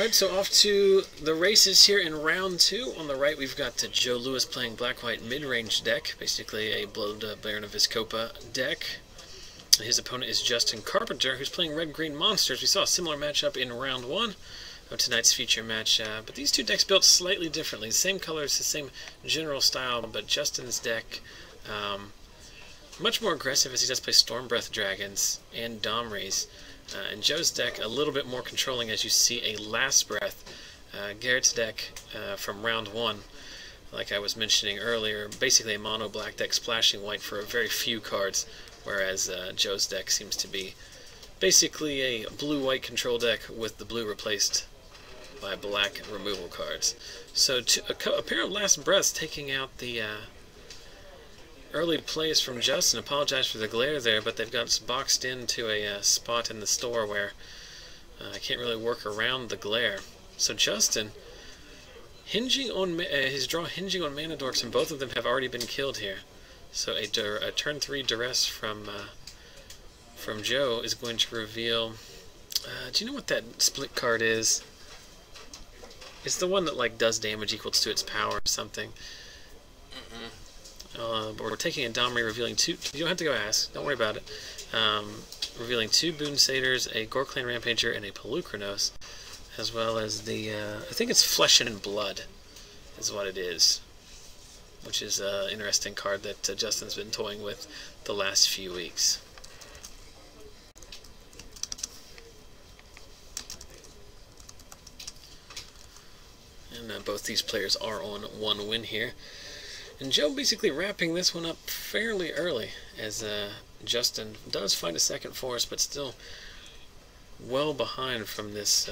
Alright, so off to the races here in round 2. On the right, we've got Joe Lewis playing black-white mid-range deck, basically a Blood Baron of Viscopa deck. His opponent is Justin Carpenter, who's playing red-green monsters. We saw a similar matchup in round 1 of tonight's feature match, but these two decks built slightly differently. The same colors, the same general style, but Justin's deck much more aggressive as he does play Stormbreath Dragons and Domries. And Joe's deck a little bit more controlling as you see a Last Breath. Garrett's deck from round 1, like I was mentioning earlier, basically a mono black deck splashing white for a very few cards, whereas Joe's deck seems to be basically a blue-white control deck with the blue replaced by black removal cards. So a pair of Last Breaths taking out the early plays from Justin. Apologize for the glare there, but they've got boxed into a spot in the store where I can't really work around the glare. So Justin, hinging on his draw hinging on mana dorks, and both of them have already been killed here. So a turn 3 duress from Joe is going to reveal. Do you know what that split card is? It's the one that like does damage equals to its power or something. But we're taking a Domri, revealing 2. You don't have to go ask. Don't worry about it. Revealing 2 Boon Satyrs, a Gore-Clan Rampager, and a Pelucranos, as well as the I think it's Flesh and Blood, is what it is, which is an interesting card that Justin's been toying with the last few weeks. And both these players are on 1 win here. And Joe basically wrapping this one up fairly early, as Justin does find a second force, but still well behind from this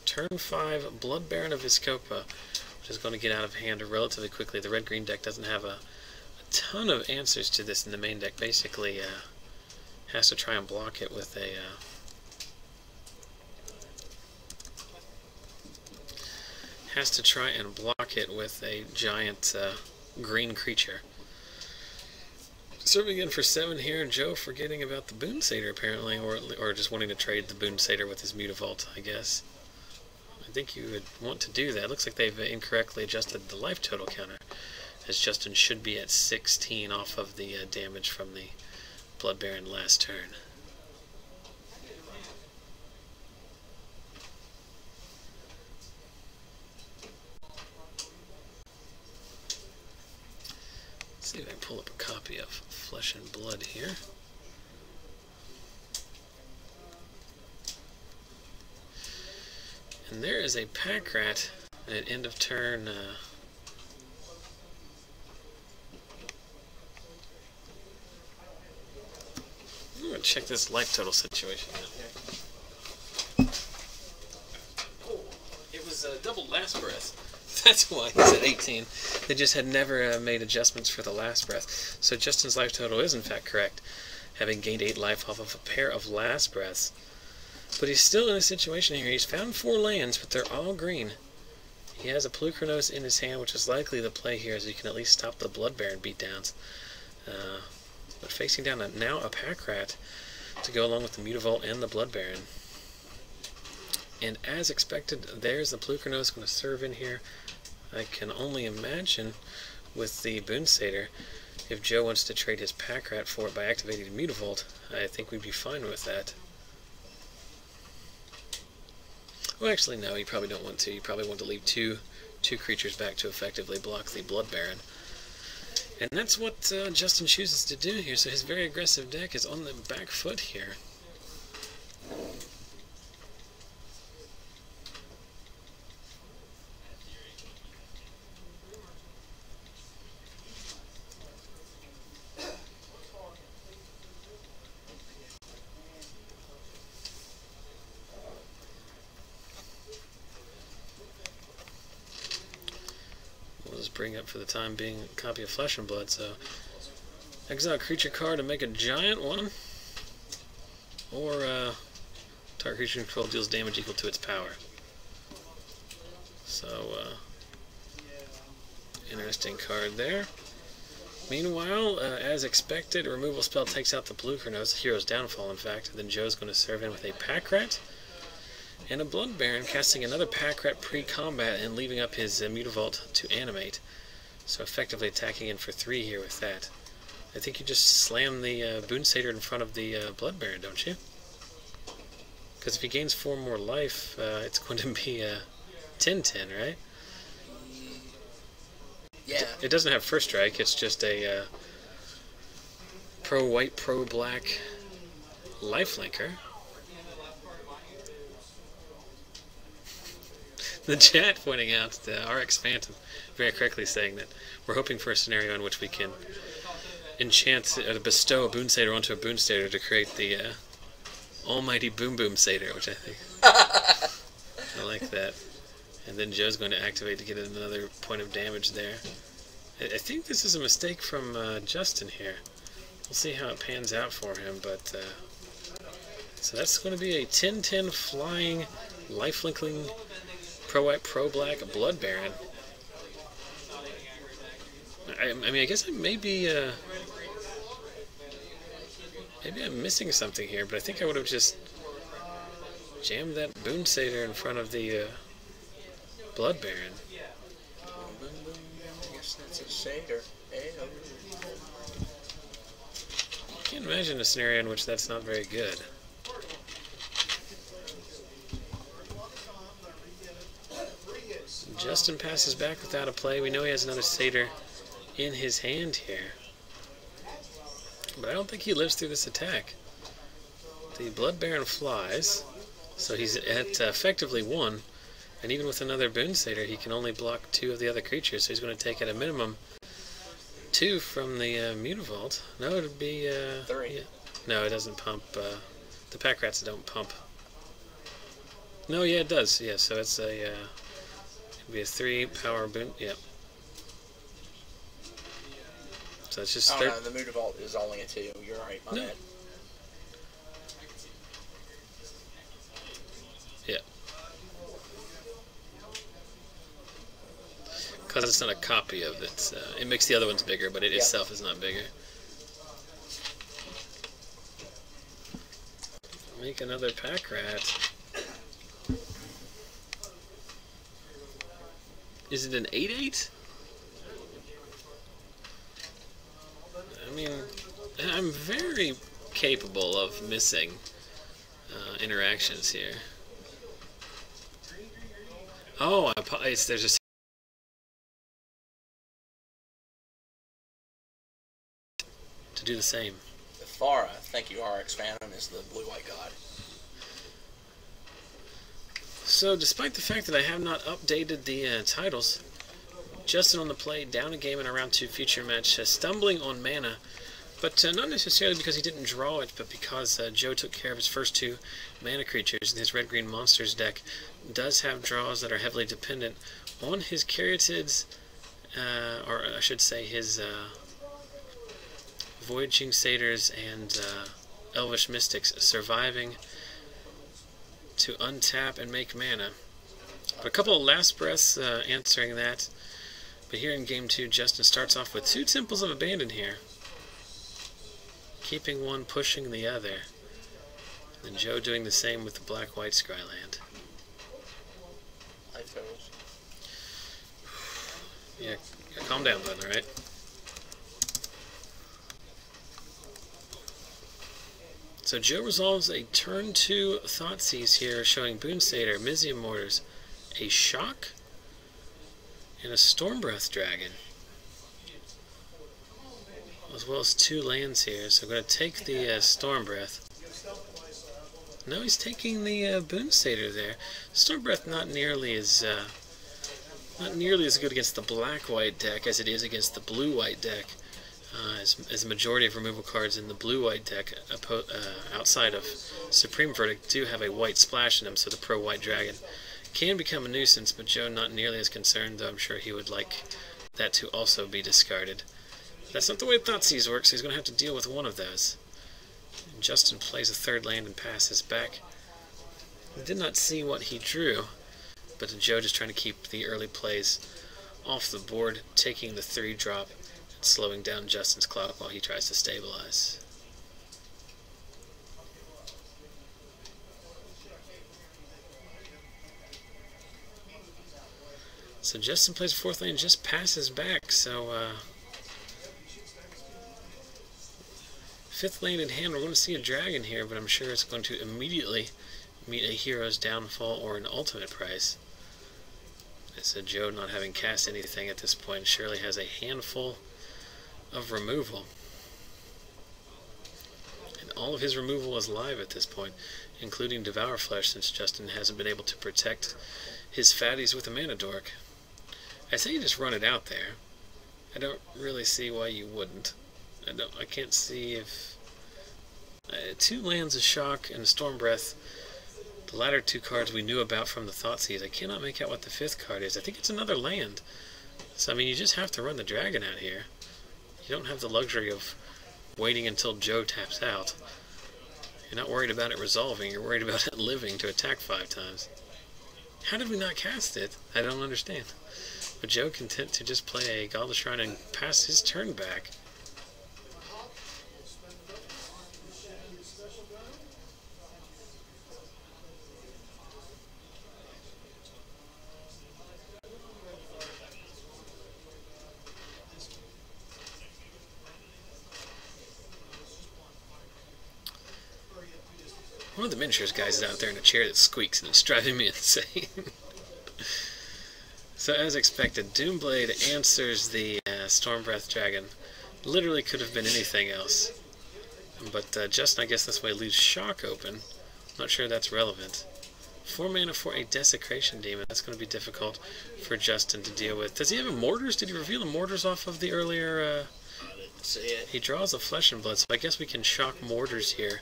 turn 5 Blood Baron of Viscopa, which is going to get out of hand relatively quickly. The red-green deck doesn't have a ton of answers to this in the main deck. Basically has to try and block it with a giant green creature. Serving in for 7 here, Joe forgetting about the Boon Satyr apparently, or just wanting to trade the Boon Satyr with his Mutavault, I guess. I think you would want to do that. Looks like they've incorrectly adjusted the life total counter, as Justin should be at 16 off of the damage from the Blood Baron last turn. See if I can pull up a copy of Flesh and Blood here. And there is a pack rat at end of turn. I'm going to check this life total situation out here. Oh, it was a double Last Breath. That's why he's at 18. They just had never made adjustments for the Last Breath. So Justin's life total is in fact correct, having gained 8 life off of a pair of Last Breaths. But he's still in a situation here. He's found 4 lands, but they're all green. He has a Pelucranos in his hand, which is likely the play here, so you can at least stop the Blood Baron beatdowns. But facing down now a pack rat to go along with the Mutavault and the Blood Baron. And as expected, there's the Pelucranos going to serve in here. I can only imagine with the Boon Satyr, if Joe wants to trade his pack rat for it by activating the Mutavault, I think we'd be fine with that. Well, actually, no, you probably don't want to. You probably want to leave two creatures back to effectively block the Blood Baron. And that's what Justin chooses to do here, so his very aggressive deck is on the back foot here. Bring up for the time being a copy of Flesh and Blood. So exile a creature card and make a giant one, or target creature control deals damage equal to its power. So interesting card there. Meanwhile, as expected, a removal spell takes out the Pelucranos, Hero's Downfall in fact. Then Joe's going to serve in with a pack rat. And a Blood Baron casting another pack rat pre-combat and leaving up his Mutavault to animate. So effectively attacking in for 3 here with that. I think you just slam the Boon Satyr in front of the Blood Baron, don't you? Because if he gains 4 more life, it's going to be a 10-10, right? Yeah. It doesn't have first strike, it's just a pro-white, pro-black lifelinker. The chat pointing out RX Phantom very correctly saying that we're hoping for a scenario in which we can enchant or bestow a Boon Satyr onto a Boon Satyr to create the almighty Boom Boom Satyr, which I think I like that. And then Joe's going to activate to get another point of damage there. I think this is a mistake from Justin here. We'll see how it pans out for him, but so that's going to be a 10-10 flying lifelinking pro-white, pro-black Blood Baron. I mean, I guess maybe I'm missing something here, but I think I would have just jammed that Boon Satyr in front of the Blood Baron. I guess that's a satyr. I can't imagine a scenario in which that's not very good. Justin passes back without a play. We know he has another Satyr in his hand here. But I don't think he lives through this attack. The Blood Baron flies, so he's at effectively 1. And even with another Boon Satyr, he can only block 2 of the other creatures, so he's going to take at a minimum 2 from the Mutavault. No, it would be 3. Yeah. No, it doesn't pump. The pack rats don't pump. No, yeah, it does. Yeah, so it's a it'd be a 3 power Boon. Yeah. So it's just. Oh no, the Mutavault is only a 2. You're right. My bad. Yeah. Because it's not a copy of it. It makes the other ones bigger, but it itself is not bigger. Make another pack rat. Is it an 8/8? I mean, I'm very capable of missing interactions here. Oh, there's a to do the same. The Farah, thank you, RX Phantom, is the blue-white god. So, despite the fact that I have not updated the titles, Justin on the play, down a game in a round 2 feature match, stumbling on mana, but not necessarily because he didn't draw it, but because Joe took care of his first 2 mana creatures, and his red-green monsters deck does have draws that are heavily dependent on his Caryatids, or I should say his Voyaging Satyrs and Elvish Mystics surviving to untap and make mana. But a couple of last breaths answering that. But here in Game 2, Justin starts off with 2 Temples of Abandon here. Keeping one, pushing the other. And Joe doing the same with the black-white Scryland. Life totals. Yeah, calm down, bud, alright? So Joe resolves a turn 2 Thoughtseize here, showing Boon Satyr, Mizium Mortars, a Shock, and a Stormbreath Dragon, as well as 2 lands here. So I'm going to take the Stormbreath. No, he's taking the Boon Satyr there. Stormbreath not nearly as good against the black-white deck as it is against the blue-white deck. As the majority of removal cards in the blue-white deck outside of Supreme Verdict do have a white splash in them, so the pro-white dragon can become a nuisance, but Joe not nearly as concerned, though I'm sure he would like that to also be discarded. That's not the way Thoughtseize works, so he's going to have to deal with one of those. And Justin plays a 3rd land and passes back. I did not see what he drew, but Joe just trying to keep the early plays off the board, taking the 3-drop, slowing down Justin's clock while he tries to stabilize. So Justin plays fourth lane, just passes back. So fifth lane in hand, we're going to see a dragon here, but I'm sure it's going to immediately meet a hero's downfall or an ultimate price. So Joe, not having cast anything at this point, surely has a handful of removal. And all of his removal is live at this point, including Devour Flesh, since Justin hasn't been able to protect his fatties with a Mana Dork. I say you just run it out there. I don't really see why you wouldn't. I can't see if... two lands, a Shock, and a Storm Breath. The latter two cards we knew about from the Thoughtseize. I cannot make out what the fifth card is. I think it's another land. So, I mean, you just have to run the dragon out here. You don't have the luxury of waiting until Joe taps out. You're not worried about it resolving. You're worried about it living to attack 5 times. How did we not cast it? I don't understand. But Joe content to just play a Godless Shrine and pass his turn back. One of the miniatures guys is out there in a chair that squeaks and it's driving me insane. So as expected, Doomblade answers the Stormbreath Dragon. Literally could have been anything else. But Justin, I guess this way, leaves Shock open. Not sure that's relevant. 4 mana for a Desecration Demon. That's going to be difficult for Justin to deal with. Does he have a Mortars? Did he reveal the Mortars off of the earlier... I didn't see it. He draws a Flesh and Blood, so I guess we can Shock Mortars here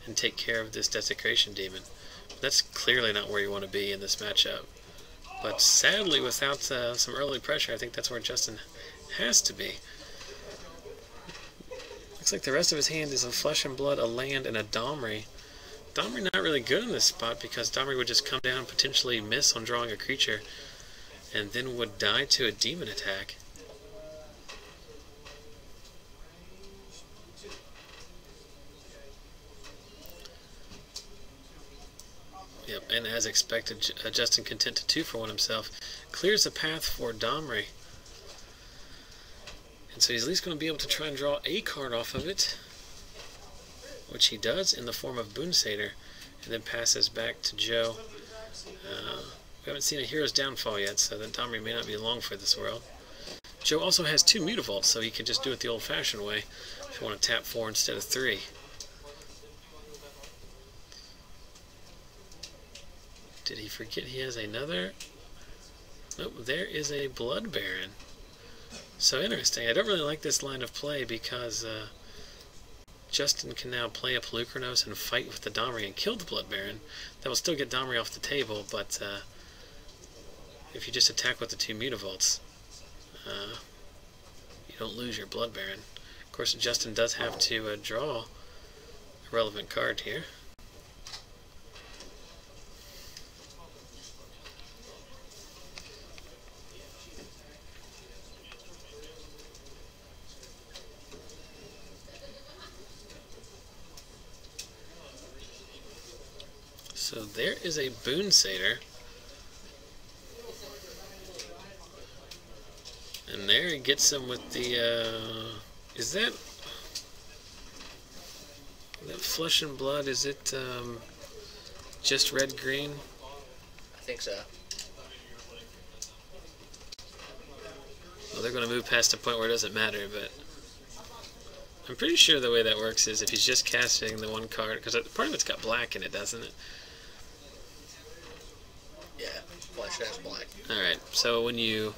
and take care of this Desecration Demon. But that's clearly not where you want to be in this matchup. But sadly, without some early pressure, I think that's where Justin has to be. Looks like the rest of his hand is a Flesh and Blood, a land, and a Domri. Domri not really good in this spot because Domri would just come down, potentially miss on drawing a creature, and then would die to a demon attack. Yep, and as expected, Justin content to 2-for-1 himself, clears the path for Domri. And so he's at least going to be able to try and draw a card off of it, which he does in the form of Boonsatyr, and then passes back to Joe. We haven't seen a Hero's Downfall yet, so that Domri may not be long for this world. Joe also has 2 Mutavaults, so he can just do it the old-fashioned way if you want to tap 4 instead of 3. Did he forget he has another? Nope, there is a Blood Baron. So interesting. I don't really like this line of play because Justin can now play a Pelucranos and fight with the Domri and kill the Blood Baron. That will still get Domri off the table, but if you just attack with the 2 Mutavaults, you don't lose your Blood Baron. Of course, Justin does have to draw a relevant card here. So there is a Boonsatyr. And there he gets him with the, is that Flesh and Blood, is it just red-green? I think so. Well, they're going to move past the point where it doesn't matter, but I'm pretty sure the way that works is if he's just casting the one card, because part of it's got black in it, doesn't it? Yeah, Flesh has black. Alright, so when you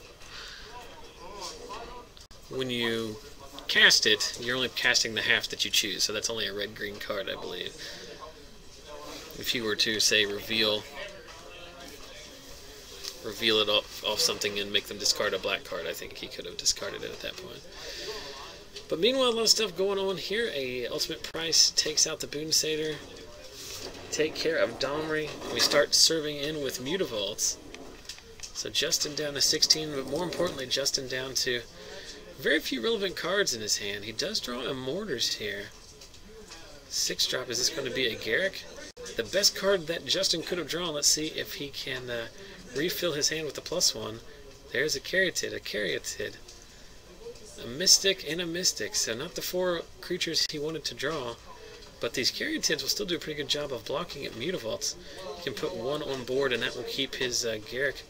cast it, you're only casting the half that you choose, so that's only a red-green card, I believe. If you were to, say, reveal it off something and make them discard a black card, I think he could have discarded it at that point. But meanwhile, a lot of stuff going on here. A ultimate price takes out the Boonsatyr. Take care of Domri. We start serving in with Mutavaults. So Justin down to 16, but more importantly, Justin down to very few relevant cards in his hand. He does draw a Mortars here. 6-drop, is this going to be a Garruk? The best card that Justin could have drawn. Let's see if he can refill his hand with the +1. There's a Caryatid, a Mystic, and a Mystic. So not the 4 creatures he wanted to draw, but these Caryatids will still do a pretty good job of blocking at Mutavaults. You can put 1 on board, and that will keep his Garruk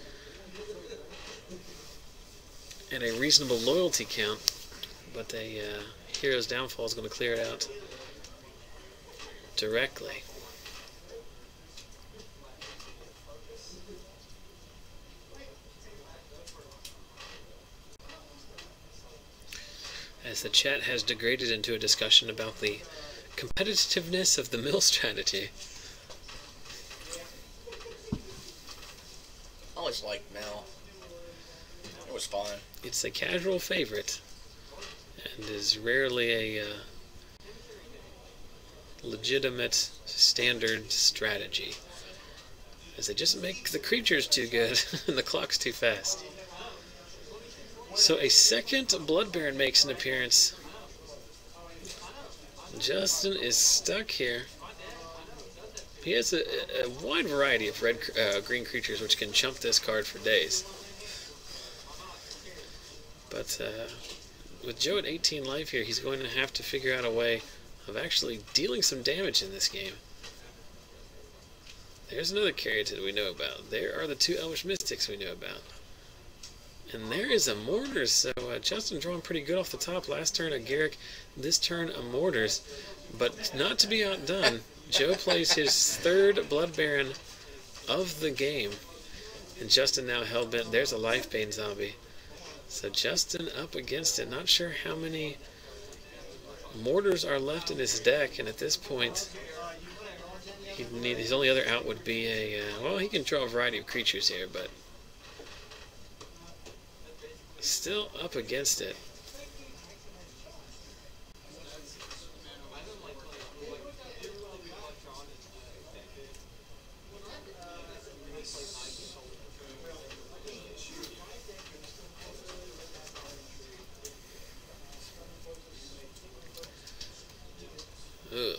at a reasonable loyalty count. But a Hero's Downfall is going to clear it out directly. As the chat has degraded into a discussion about the competitiveness of the mill strategy. I always liked mill. It was fun. It's a casual favorite and is rarely a legitimate standard strategy, as they just make the creatures too good and the clock's too fast. So a second Blood Baron makes an appearance. Justin is stuck here. He has a wide variety of green creatures which can chump this card for days. But with Joe at 18 life here, he's going to have to figure out a way of actually dealing some damage in this game. There's another Caryatid we know about. There are the 2 Elvish Mystics we know about. And there is a Mortars, so Justin drawing pretty good off the top. Last turn a Garruk, this turn a Mortars. But not to be outdone, Joe plays his 3rd Blood Baron of the game. And Justin now hellbent. There's a Lifebane Zombie. So Justin up against it. Not sure how many Mortars are left in his deck, and at this point, his only other out would be a, well, he can draw a variety of creatures here, but still up against it. Ugh.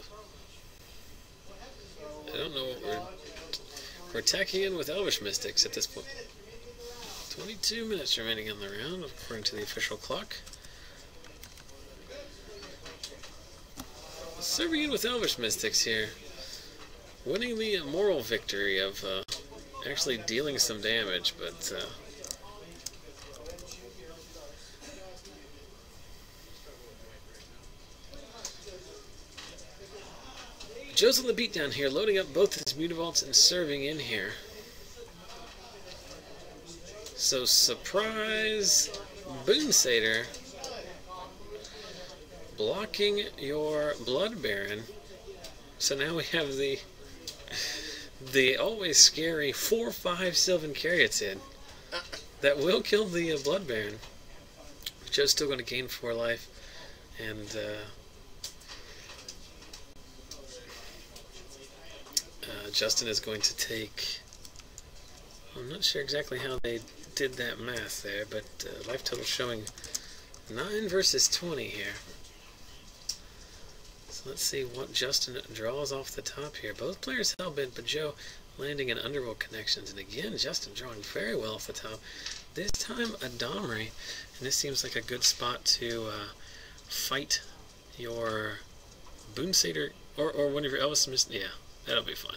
I don't know what we're attacking in with Elvish Mystics at this point. 22 minutes remaining in the round, according to the official clock. Serving in with Elvish Mystics here. Winning the moral victory of actually dealing some damage, but Joe's on the beatdown here, loading up both his Mutavaults and serving in here. So, surprise, Boonsatyr, blocking your Blood Baron. So now we have the always scary 4/5 Sylvan Caryatid that will kill the Blood Baron. Joe's still going to gain 4 life, and Justin is going to take, I'm not sure exactly how they did that math there, but life total showing 9 versus 20 here. So let's see what Justin draws off the top here. Both players hellbent, but Joe landing in Underworld Connections. And again, Justin drawing very well off the top. This time a Domri, and this seems like a good spot to fight your Boonsatyr or one of your Elvish Mystics. Yeah, that'll be fun.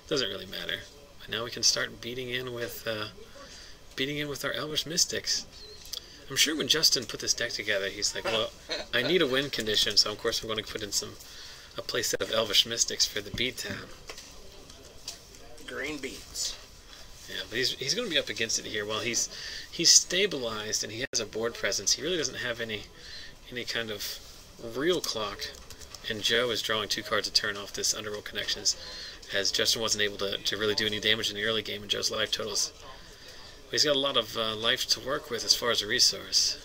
Doesn't really matter. But now we can start beating in with our Elvish Mystics. I'm sure when Justin put this deck together, he's like, well, I need a win condition, so of course I'm going to put in a playset of Elvish Mystics for the beatdown. Green beans. Yeah, but he's going to be up against it here. While he's stabilized and he has a board presence, he really doesn't have any kind of real clock. And Joe is drawing 2 cards a turn off this Underworld Connections, as Justin wasn't able to really do any damage in the early game, and Joe's life totals. He's got a lot of life to work with as far as a resource.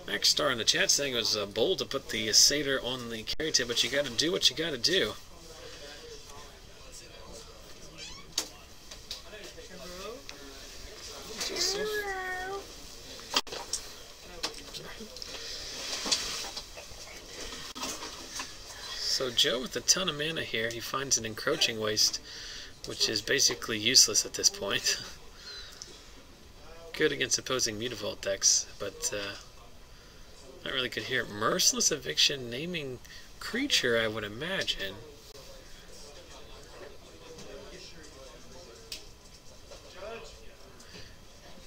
Max Star in the chat saying it was bold to put the Satyr on the Caryatid, but you got to do what you got to do. So Joe with a ton of mana here, he finds an Encroaching Waste, which is basically useless at this point. Good against opposing Mutavault decks, but not really good here. Merciless Eviction, naming creature, I would imagine.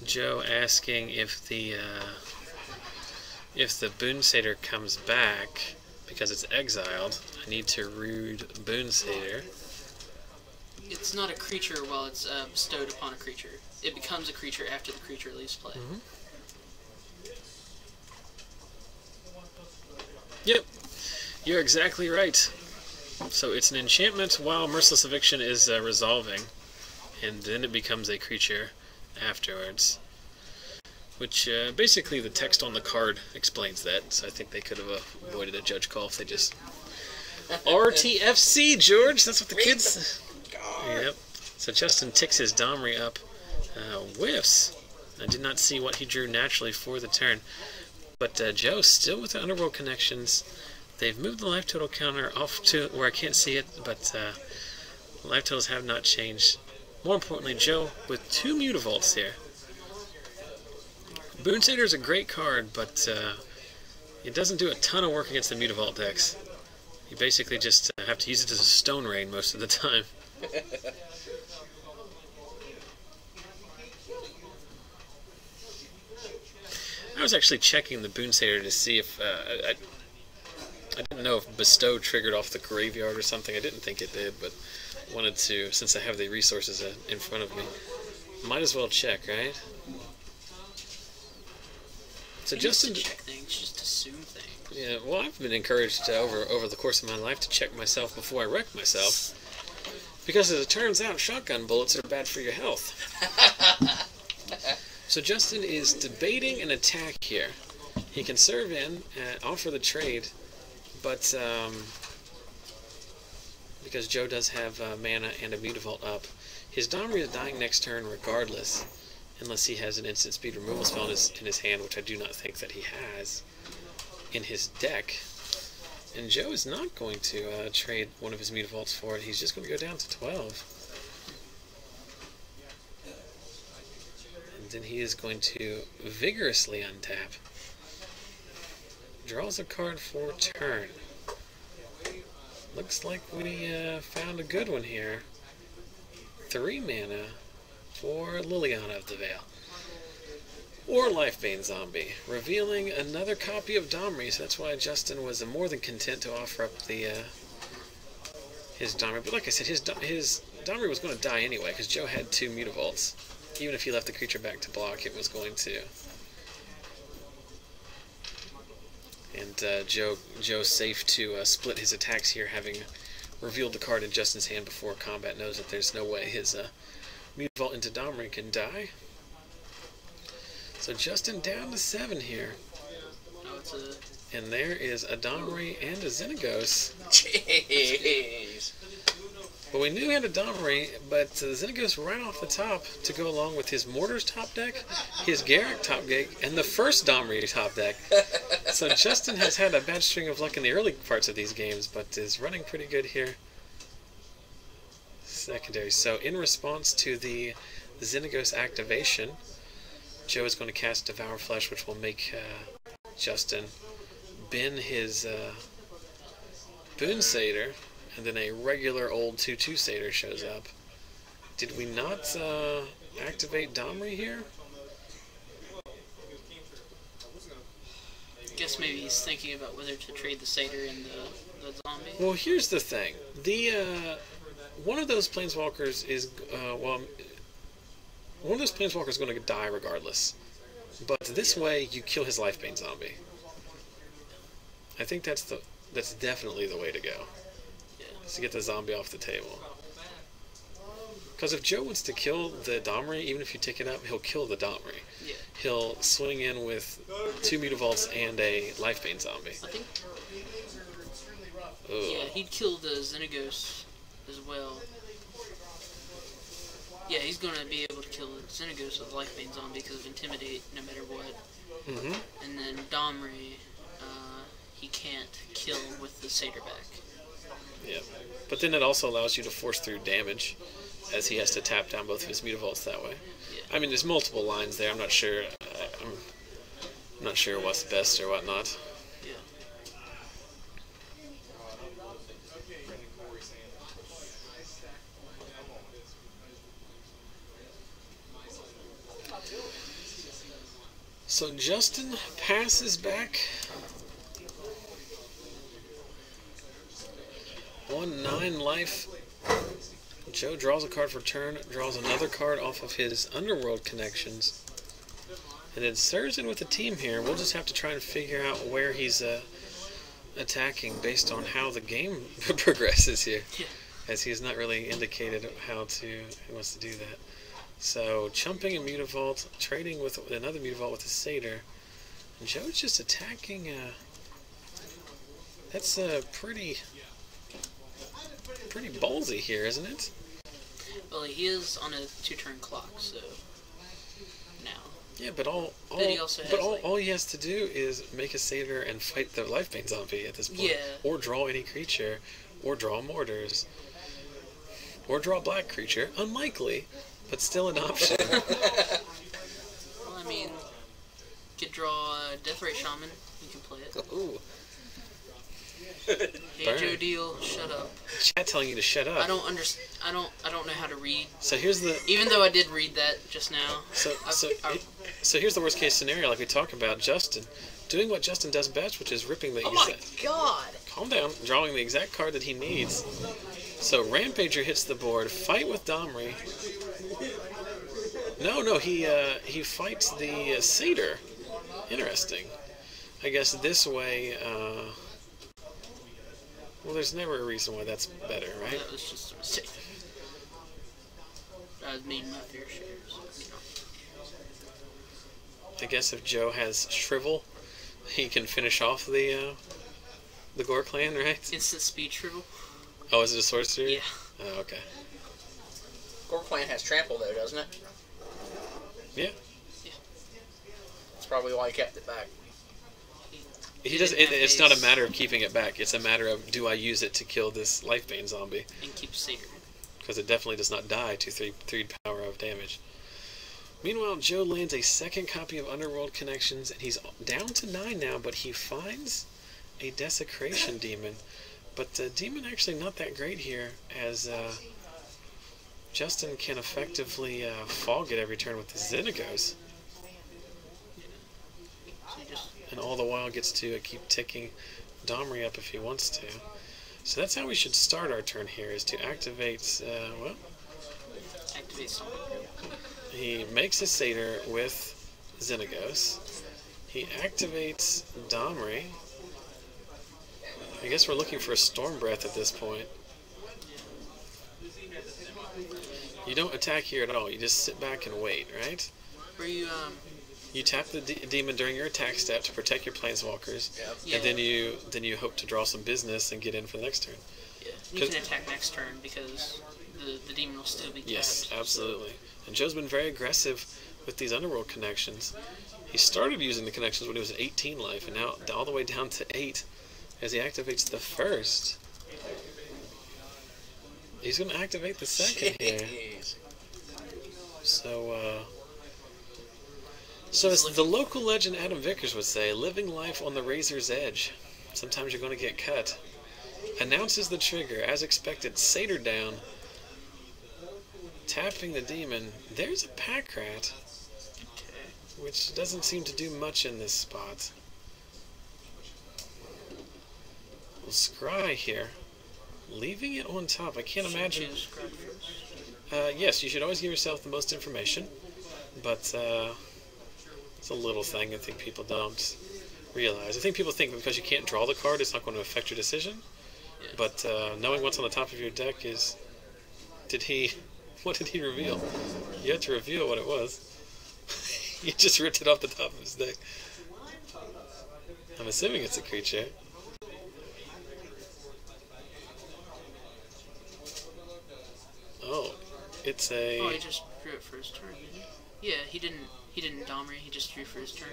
Joe asking if the Boon Satyr comes back because it's exiled. I need to root Boon Satyr. It's not a creature while it's bestowed upon a creature. It becomes a creature after the creature leaves play. Mm-hmm. Yep, you're exactly right. So it's an enchantment while Merciless Eviction is resolving, and then it becomes a creature afterwards. Which, basically the text on the card explains that, so I think they could have avoided a judge call if they just... RTFC, George! That's what the kids... Yep. So Justin ticks his Domri up. Whiffs. I did not see what he drew naturally for the turn. But Joe, still with the Underworld connections. They've moved the life total counter off to where I can't see it, but life totals have not changed. More importantly, Joe with 2 Mutavaults here. Boon Satyr is a great card, but it doesn't do a ton of work against the Mutavault decks. You basically just have to use it as a Stone Rain most of the time. I was actually checking the Boon Satyr to see if I didn't know if Bestow triggered off the graveyard or something. I didn't think it did, but wanted to, since I have the resources in front of me. Might as well check, right? So Justin, check things, just assume things. Yeah, well, I've been encouraged over the course of my life to check myself before I wreck myself, because as it turns out, shotgun bullets are bad for your health. So Justin is debating an attack here. He can serve in, offer the trade, but because Joe does have mana and a Mutavault up, his Domri is dying next turn regardless. Unless he has an instant speed removal spell in his hand, which I do not think that he has in his deck. And Joe is not going to trade one of his Mutavaults for it. He's just going to go down to 12. And then he is going to vigorously untap. Draws a card for turn. Looks like we found a good one here. 3 mana. For Liliana of the Veil. Or Lifebane Zombie, revealing another copy of Domri, so that's why Justin was more than content to offer up the his Domri. But like I said, his Domri was going to die anyway, because Joe had 2 Mutavaults. Even if he left the creature back to block, it was going to. And Joe's safe to split his attacks here, having revealed the card in Justin's hand before combat, knows that there's no way his Mutavault into Domri can die. So Justin down to 7 here. And there is a Domri and a Xenagos. Jeez. But we knew he had a Domri, but the Xenagos right off the top to go along with his Mortars top deck, his Garrick top deck, and the first Domri top deck. So Justin has had a bad string of luck in the early parts of these games, but is running pretty good here. Secondary. So in response to the Xenagos activation, Joe is going to cast Devour Flesh, which will make Justin bin his Boon Satyr, and then a regular old 2/2 Satyr shows up. Did we not activate Domri here? Guess maybe he's thinking about whether to trade the Satyr and the zombie. Well, here's the thing. One of those planeswalkers is one of those planeswalkers is going to die regardless. But this way, you kill his Lifebane Zombie. I think that's definitely the way to go. Yeah. Is to get the zombie off the table. Because if Joe wants to kill the Domri, even if you take it up, he'll kill the Domri. Yeah. He'll swing in with 2 Mutavaults and a Lifebane Zombie. I think. Ugh. Yeah, he'd kill the Xenagos as well. Yeah, he's going to be able to kill the Xenagos with Lifebane Zombie because of Intimidate no matter what. Mm-hmm. And then Domri, he can't kill with the Satyr back. Yeah. But then it also allows you to force through damage as he has to tap down both of his Mutavaults that way. Yeah. I mean, there's multiple lines there. I'm not sure. I'm not sure what's best or whatnot. Yeah. So Justin passes back 1/9 life. Joe draws a card for turn, draws another card off of his Underworld connections, and then surges in with the team here. We'll just have to try and figure out where he's attacking based on how the game progresses here, Yeah. as he's not really indicated how he wants to do that. So chumping a Mutavault, trading with another Mutavault with a Satyr. And Joe's just attacking. That's pretty ballsy here, isn't it? Well, he is on a 2-turn clock, so now. Yeah, but But he also has, all he has to do is make a Satyr and fight the Lifebane zombie at this point. Yeah. Or draw any creature, or draw mortars, or draw a black creature. Unlikely, but still an option. Well, I mean, could draw a Death Ray Shaman. You can play it. Ooh. Hey, Burn. Joe Deal, shut up. Chat telling you to shut up. I don't understand. I don't know how to read. So here's the. Even though I did read that just now. So here's the worst case scenario, like we talked about. Justin doing what Justin does best, which is ripping the. Oh my God! Calm down. Drawing the exact card that he needs. So Rampager hits the board. Fight with Domri. No, he fights the Satyr. Interesting. I guess this way. Well, there's never a reason why that's better, right? That was just a mistake. I was mean my fair share, so, you know. I guess if Joe has Shrivel, he can finish off the Gore clan, right? Instant speed shrivel. Oh, is it a sorcery? Yeah. Oh, okay. Gore Clan has trample though, doesn't it? Yeah. That's probably why he kept it back. He does. It's not a matter of keeping it back. It's a matter of, do I use it to kill this Lifebane zombie? And keep Satyr. Because it definitely does not die to 3 power of damage. Meanwhile, Joe lands a second copy of Underworld Connections, and he's down to 9 now, but he finds a Desecration Demon. But the Demon actually not that great here, as Justin can effectively fog it every turn with the Xenagos. And all the while gets to keep ticking Domri up if he wants to. So that's how we should start our turn here, is to activate, Activate something. he makes a Satyr with Xenagos. He activates Domri. I guess we're looking for a Storm Breath at this point. You don't attack here at all, you just sit back and wait, right? Where you, You tap the demon during your attack step to protect your planeswalkers, yeah. and then you hope to draw some business and get in for the next turn. Yeah, you can attack next turn because the demon will still be tapped. Yes, absolutely. And Joe's been very aggressive with these Underworld connections. He started using the connections when he was at 18 life, and now all the way down to 8 as he activates the first. He's going to activate the second here. So as the local legend Adam Vickers would say, living life on the razor's edge. Sometimes you're going to get cut. Announces the trigger. As expected, Satyr down. Tapping the demon. There's a pack rat, which doesn't seem to do much in this spot. Well, Scry here. Leaving it on top. I can't imagine. Yes, you should always give yourself the most information, but it's a little thing I think people don't realize. I think people think because you can't draw the card, it's not going to affect your decision. Yeah. But knowing what's on the top of your deck is, what did he reveal? You had to reveal what it was. You just ripped it off the top of his deck. I'm assuming it's a creature. Oh, it's a... Oh, he just drew it for his turn, didn't he? Yeah, he didn't Domri, he just drew for his turn.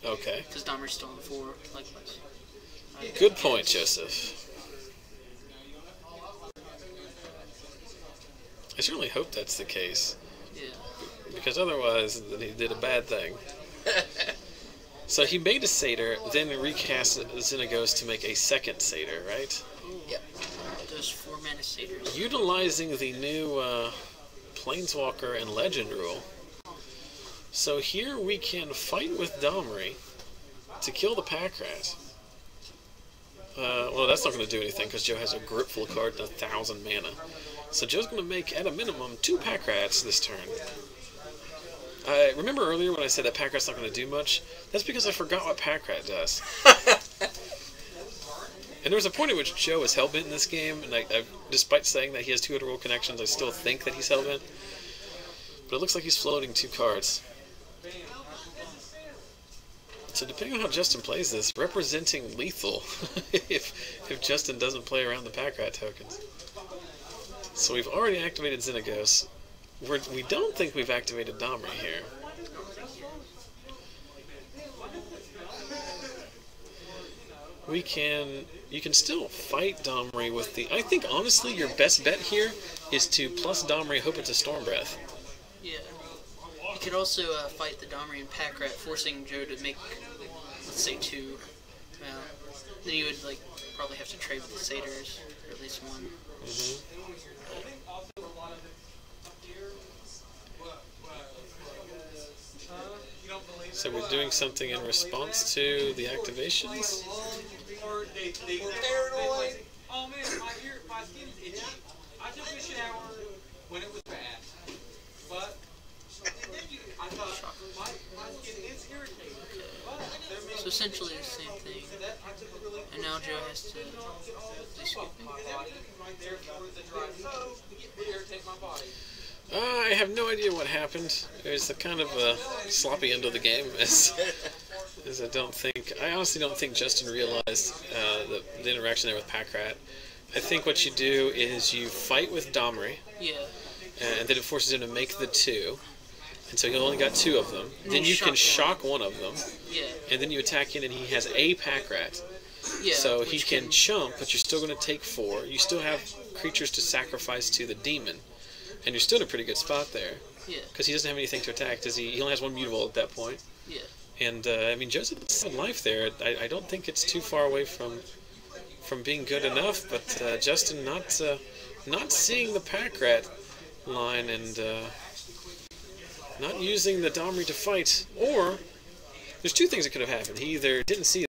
Okay. Because Domri's still on 4, likewise. Good point, Joseph. I certainly hope that's the case. Yeah. Because otherwise, then he did a bad thing. So he made a satyr, then recast Xenagos to make a second satyr, right? Yep. Those 4-mana satyrs. Utilizing the new Planeswalker and Legend rule. So here we can fight with Domri to kill the pack rat. Well, that's not going to do anything because Joe has a grip full card and 1,000 mana. So Joe's going to make, at a minimum, 2 pack rats this turn. Remember earlier when I said that pack rat's not going to do much? That's because I forgot what pack rat does. And there was a point at which Joe was hellbent in this game, and despite saying that he has 2 other connections, I still think that he's hellbent. But it looks like he's floating 2 cards. So depending on how Justin plays this, representing lethal if Justin doesn't play around the pack rat tokens. So we've already activated Xenagos. We don't think we've activated Domri here. You can still fight Domri with the... I think, honestly, your best bet here is to plus Domri, hope it's a Storm Breath. Yeah. You could also fight the Domri and pack rat, forcing Joe to make, let's say, 2. Then you would, probably have to trade with the satyrs, or at least 1. So we're doing something in response to the activations? Oh man, my skin's itchy. I took a shower when it was bad. But I thought my skin is irritated. So essentially the same thing. And now Joe has to do skipping. I have no idea what happened. It was a kind of a sloppy end of the game, as I honestly don't think Justin realized the interaction there with Packrat. I think what you do is you fight with Domri, and then it forces him to make the 2, and so he only got 2 of them. Then you can shock one of them, and then you attack in, and he has a Packrat. So he can chump, but you're still going to take 4. You still have creatures to sacrifice to the demon. And you're still in a pretty good spot there. Because he doesn't have anything to attack. He only has 1 mutable at that point. And, I mean, Joseph has life there. I don't think it's too far away from being good enough. But Justin not seeing the pack rat line and not using the Domri to fight. Or, there's 2 things that could have happened. He either didn't see